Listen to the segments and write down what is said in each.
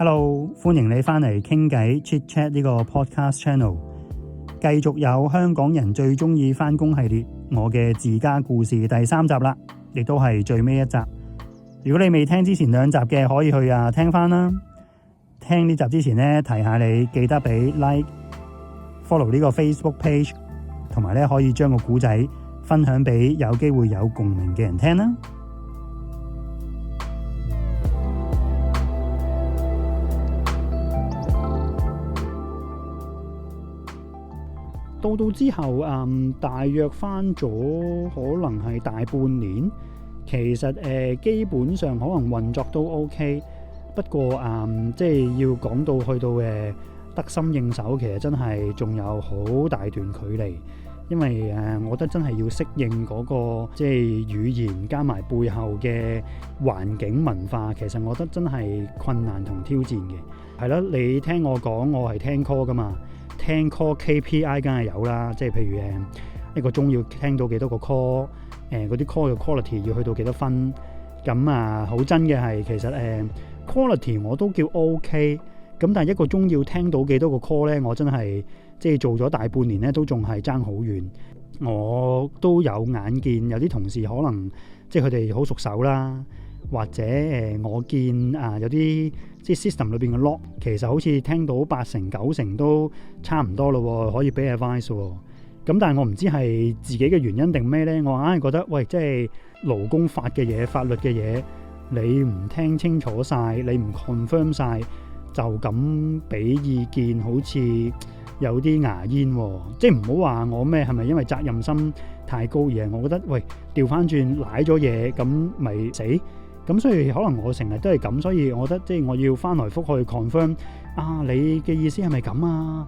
Hello， 歡迎你返嚟傾偈 Chit Chat 呢個 podcast channel， 繼續有香港人最鍾意返工系列，我嘅自家故事第3集啦，亦都係最尾一集。如果你未聽之前2集嘅，可以去聽返啦。聽呢集之前呢，提下你記得俾 like、follow 呢個 Facebook page， 同埋咧可以將個故仔分享俾有機會有共鳴嘅人聽啦。到之後，大約返咗可能係大半年，其實基本上可能運作都 OK， 不過即係要講到去到得心應手，其實真係仲有好大段距離，因為我覺得真係要適應嗰個即係語言加埋背後嘅環境文化，其實我覺得真係困難同挑戰嘅。係啦，你聽我講，我係聽 call 㗎嘛。聽 call KPI 梗係有啦，即係譬如一個鐘要聽到幾多個 call， 嗰啲 call 嘅 quality 要去到幾多分，咁好真嘅係其實quality 我都叫 OK， 咁但係一個鐘要聽到幾多個 call 咧，我真係即係做咗大半年咧，都仲係爭好遠。我都有眼見有啲同事可能即係佢哋好熟手啦，或者我見有啲即係 system 裏邊嘅 log， 其實好似聽到8成9成都差唔多咯，可以俾 advice 喎。咁但係我唔知係自己嘅原因定咩咧？我硬係覺得，喂，即係勞工法嘅嘢、法律嘅嘢，你唔聽清楚晒，你唔 confirm 晒，就咁俾意見，好似有啲牙煙喎。即係唔好話我咩，係咪因為責任心太高而係我覺得，喂，調翻轉賴咗嘢，咁咪死。咁所以可能我成日都係咁，所以我覺得即係我要翻來覆去 confirm 你嘅意思係咪咁啊？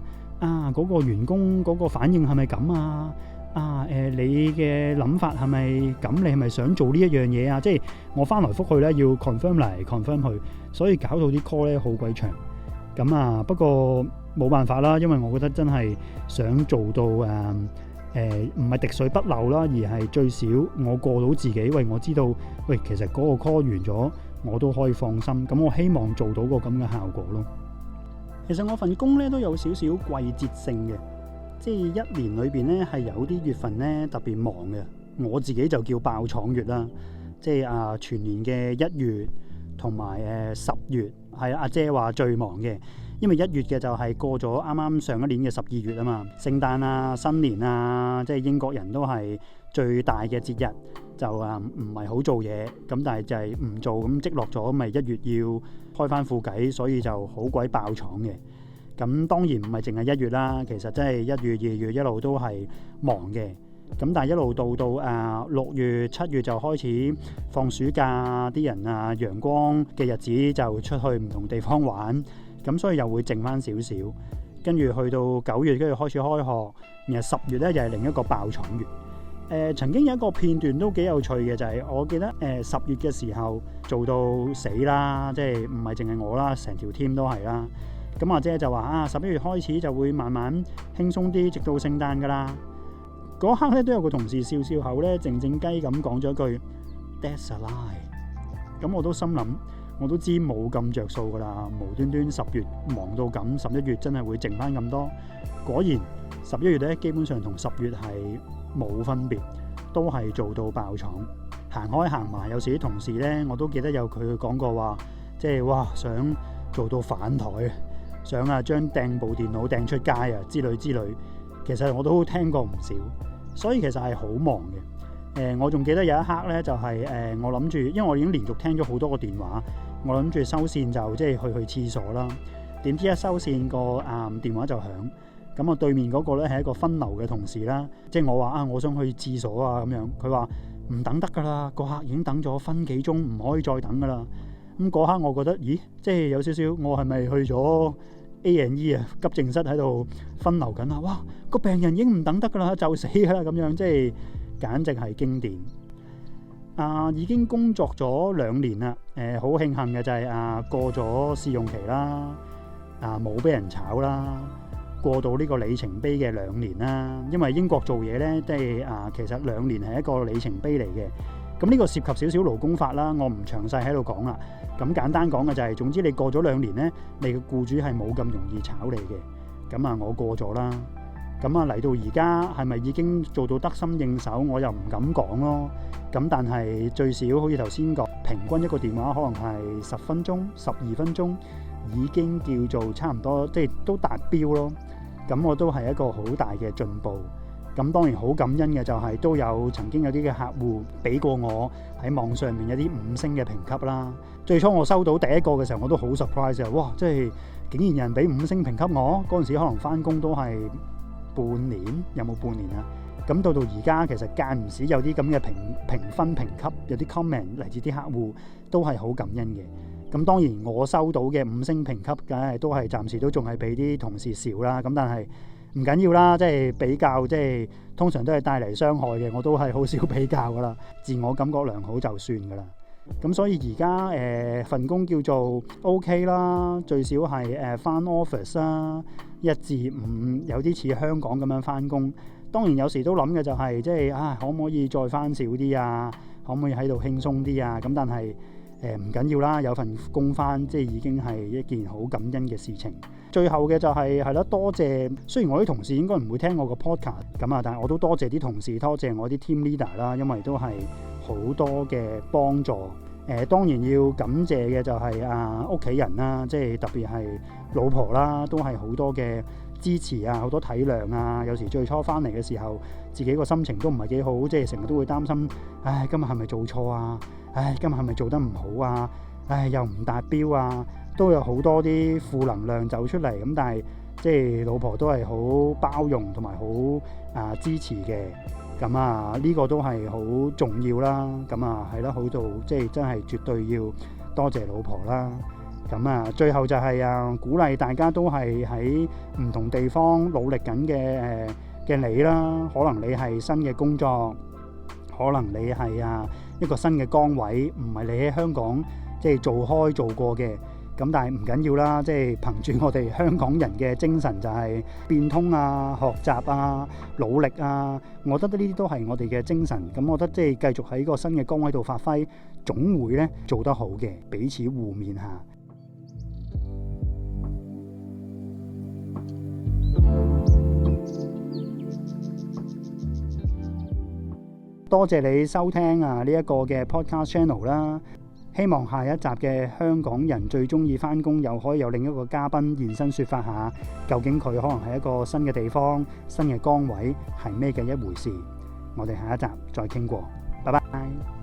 嗰個員工嗰個反應係咪咁啊？你嘅諗法係咪咁？你係咪想做呢一樣嘢啊？即係我翻來覆去咧，要 confirm 嚟 confirm 去，所以搞到啲 call 咧好鬼長。咁不過冇辦法啦，因為我覺得真係想做到唔係滴水不漏啦，而係最少我過到自己，喂，我知道，喂，其實嗰個 call 完咗，我都可以放心。咁我希望做到個咁嘅效果咯。其實我份工咧都有少少季節性嘅，即係一年裏邊咧係有啲月份咧特別忙嘅。我自己就叫爆廠月啦，即係全年嘅1月同埋10月係阿姐話最忙嘅。因為1月嘅就係過咗啱啱上一年嘅12月啊嘛，聖誕新年即係英國人都係最大嘅節日，就唔係好做嘢，咁但係就係唔做，咁積落咗，咪1月要開翻副計，所以就好鬼爆廠嘅。咁當然唔係淨係1月啦，其實真係1月2月一路都係忙嘅。咁但係一路到6月7月就開始放暑假，啲人陽光嘅日子就出去唔同地方玩。咁所以又會剩翻少少，跟住去到9月，跟住開始開學，然後10月咧又係另一個爆廠月。曾經有一個片段都幾有趣嘅，就係我記得10月嘅時候做到死啦，即係唔係淨係我啦，成條 team 都係啦。咁阿姐就話11月開始就會慢慢輕鬆啲，直到聖誕噶啦。嗰刻咧都有個同事笑笑口咧，靜靜雞咁講咗句 That's a lie。咁我都心諗。我都知冇咁着數噶啦，無端端10月忙到咁，11月真係會剩翻咁多。果然11月咧，基本上同10月係冇分別，都係做到爆廠。行開行埋，有時啲同事咧，我都記得有佢講過話，即係哇想做到反台，想將掟部電腦掟出街之類之類。其實我都聽過唔少，所以其實係好忙嘅。我仲記得有一刻咧，就係我諗住，因為我已經連續聽咗好多個電話，我諗住收線就即係去廁所啦。點知一收線個電話就響，咁對面嗰個咧係一個分流嘅同事啦，即係我話我想去廁所咁樣，佢話唔等得噶啦，個客已經等咗分幾鐘，唔可以再等噶啦。咁嗰刻我覺得，咦，即係有少少，我係咪去咗 A&E 急症室喺度分流緊啊？哇，個病人已經唔等得噶啦，就死噶啦咁樣，即係。簡直係經典。已經工作咗2年啦。好慶幸嘅就係過咗試用期啦，冇俾人炒啦，過到呢個里程碑嘅2年啦。因為英國做嘢咧，即係其實2年係一個里程碑嚟嘅。咁呢個涉及少少勞工法啦，我唔詳細喺度講啦。咁簡單講嘅就係，總之你過咗2年呢，你嘅僱主係冇咁容易炒你嘅。咁啊，我過咗啦。咁啊，嚟到而家係咪已經做到得心應手？我又唔敢講咯。咁但係最少好似頭先講，平均一個電話可能係10分鐘、12分鐘，已經叫做差唔多，即係都達標咯。咁我都係一個好大嘅進步。咁當然好感恩嘅就係都有曾經有啲嘅客戶俾過我喺網上面有啲5星嘅評級啦。最初我收到第一個嘅時候，我都好 surprise 啊！哇，即係竟然有人俾5星評級我。嗰陣時可能返工都係半年，有冇半年啊？咁到而家其實間唔時有啲咁嘅評分評級，有啲 comment 嚟自啲客戶都係好感恩嘅。咁當然我收到嘅5星評級，梗係都係暫時都仲係俾啲同事少啦。咁但係唔緊要啦，即係比較，即係通常都係帶嚟傷害嘅，我都係好少比較噶啦，自我感覺良好就算噶啦。咁所以而家份工叫做 OK 啦，最少係返 office 啦，1至5有啲似香港咁樣返工。當然有時都諗嘅就係即係可唔可以再返少啲啊？可唔可以喺度輕鬆啲啊？咁但係唔緊要啦，有份工返，即係已經係一件好感恩嘅事情。最後嘅就係咯，多謝。雖然我啲同事應該唔會聽我個 podcast 咁啊，但係我都多謝啲同事，多謝我啲 team leader 啦，因為都係好多嘅幫助。當然要感謝嘅就係屋企人啦，即係特別係老婆啦，都係好多嘅支持啊，好多體諒啊。有時最初翻嚟嘅時候，自己個心情都唔係幾好，即係成日都會擔心，今日係咪做錯啊？今日係咪做得唔好啊？又唔達標啊？都有好多啲負能量走出嚟。咁但係即係老婆都係好包容同埋好支持嘅。咁呢個都係好重要啦。咁係咯，好到即係真係絕對要多謝老婆啦。咁最後就係鼓勵大家都係喺唔同地方努力緊嘅你啦。可能你係新嘅工作，可能你係一個新嘅崗位，唔係你喺香港即係做過嘅。咁但係唔緊要啦，即係憑住我哋香港人嘅精神，就係變通學習努力我覺得呢啲都係我哋嘅精神。咁我覺得即係繼續喺個新嘅崗位度發揮，總會咧做得好嘅，彼此互勉下。多謝你收聽呢一個嘅 podcast channel 啦。希望下一集嘅香港人最鍾意返工，又可以有另一個嘉賓現身說法下，究竟佢可能係一個新嘅地方、新嘅崗位係咩嘅一回事。我哋下一集再傾過，拜拜。